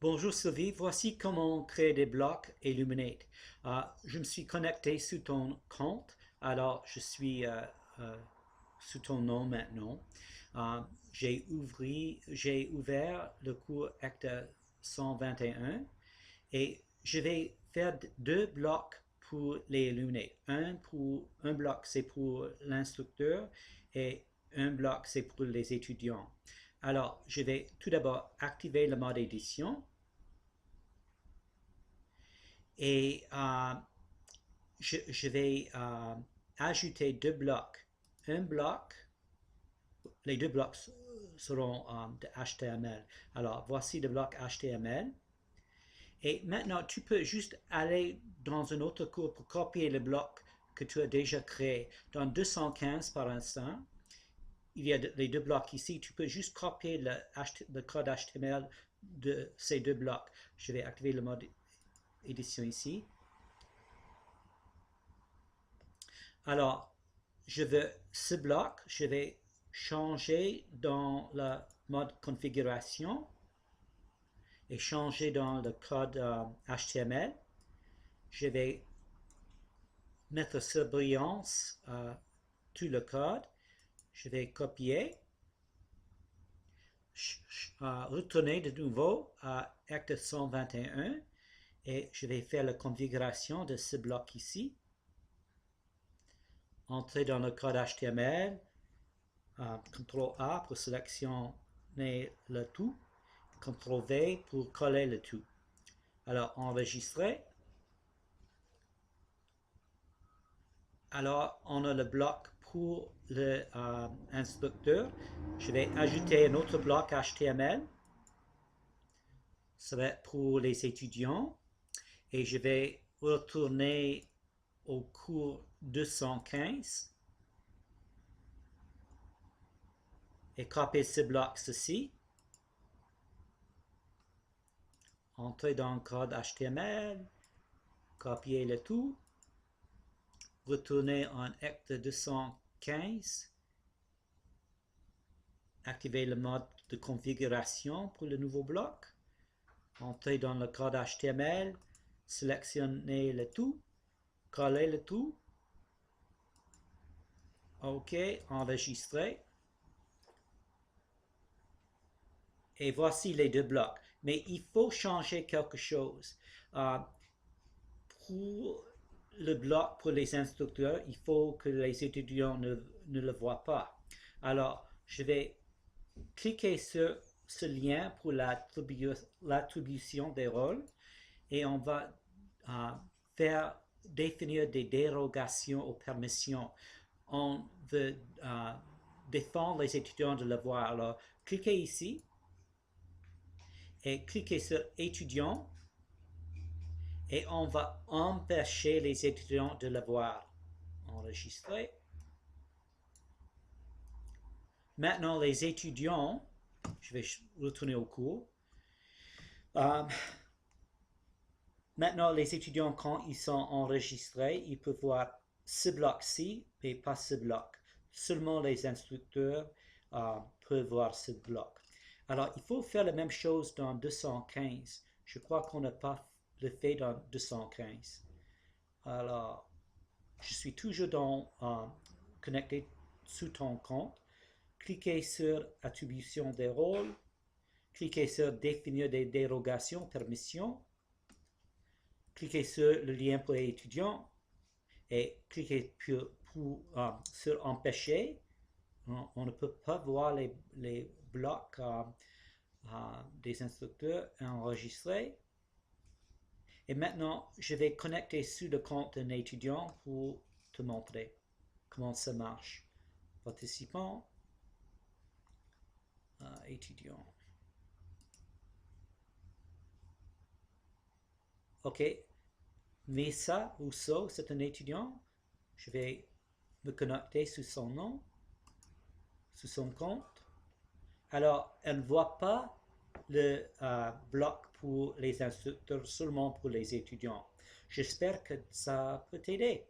Bonjour Sylvie, voici comment créer des blocs Illuminate. Je me suis connecté sous ton compte, alors je suis sous ton nom maintenant. Euh, j'ai ouvert le cours Acte 121 et je vais faire deux blocs pour les Illuminate. Un bloc c'est pour l'instructeur et un bloc c'est pour les étudiants. Alors, je vais tout d'abord activer le mode édition et je vais ajouter deux blocs. Un bloc, les deux blocs seront de HTML. Alors, voici le bloc HTML. Et maintenant, tu peux juste aller dans un autre cours pour copier le bloc que tu as déjà créé. Dans 215 par instant, il y a les deux blocs ici. Tu peux juste copier le code HTML de ces deux blocs. Je vais activer le mode édition ici. Alors, je veux ce bloc, je vais changer dans le mode configuration et changer dans le code HTML. Je vais mettre sur brillance tout le code. Je vais copier, retourner de nouveau à Acte 121 et je vais faire la configuration de ce bloc ici. Entrer dans le code HTML, CTRL A pour sélectionner le tout, CTRL V pour coller le tout. Alors, enregistrer. Alors, on a le bloc pour l'instructeur. Je vais ajouter un autre bloc HTML. Ça va être pour les étudiants. Et je vais retourner au cours 215 et copier ce bloc ceci. Entrer dans le code HTML, copier le tout, retourner en Acte 215, activer le mode de configuration pour le nouveau bloc, entrer dans le code HTML, sélectionner le tout, coller le tout, OK, enregistrer. Et voici les deux blocs. Mais il faut changer quelque chose. Pour le bloc pour les instructeurs, il faut que les étudiants ne le voient pas. Alors, je vais cliquer sur ce lien pour l'attribution des rôles et on va définir des dérogations aux permissions. On veut défendre les étudiants de le voir. Alors, cliquez ici et cliquez sur étudiants et on va empêcher les étudiants de le voir. Enregistrer. Maintenant, les étudiants, je vais retourner au cours. Maintenant, les étudiants, quand ils sont enregistrés, ils peuvent voir ce bloc-ci, mais pas ce bloc. Seulement les instructeurs peuvent voir ce bloc. Alors, il faut faire la même chose dans 215. Je crois qu'on n'a pas le fait dans 215. Alors, je suis toujours connecté sous ton compte. Cliquez sur attribution des rôles. Cliquez sur définir des dérogations, permissions. Cliquez sur le lien pour les étudiants et cliquez sur empêcher. On ne peut pas voir les blocs des instructeurs enregistrés. Et maintenant, je vais connecter sur le compte d'un étudiant pour te montrer comment ça marche. Participant, étudiant. OK. Mesa Rousseau, c'est un étudiant. Je vais me connecter sous son nom, sous son compte. Alors, elle ne voit pas le bloc pour les instructeurs, seulement pour les étudiants. J'espère que ça peut t'aider.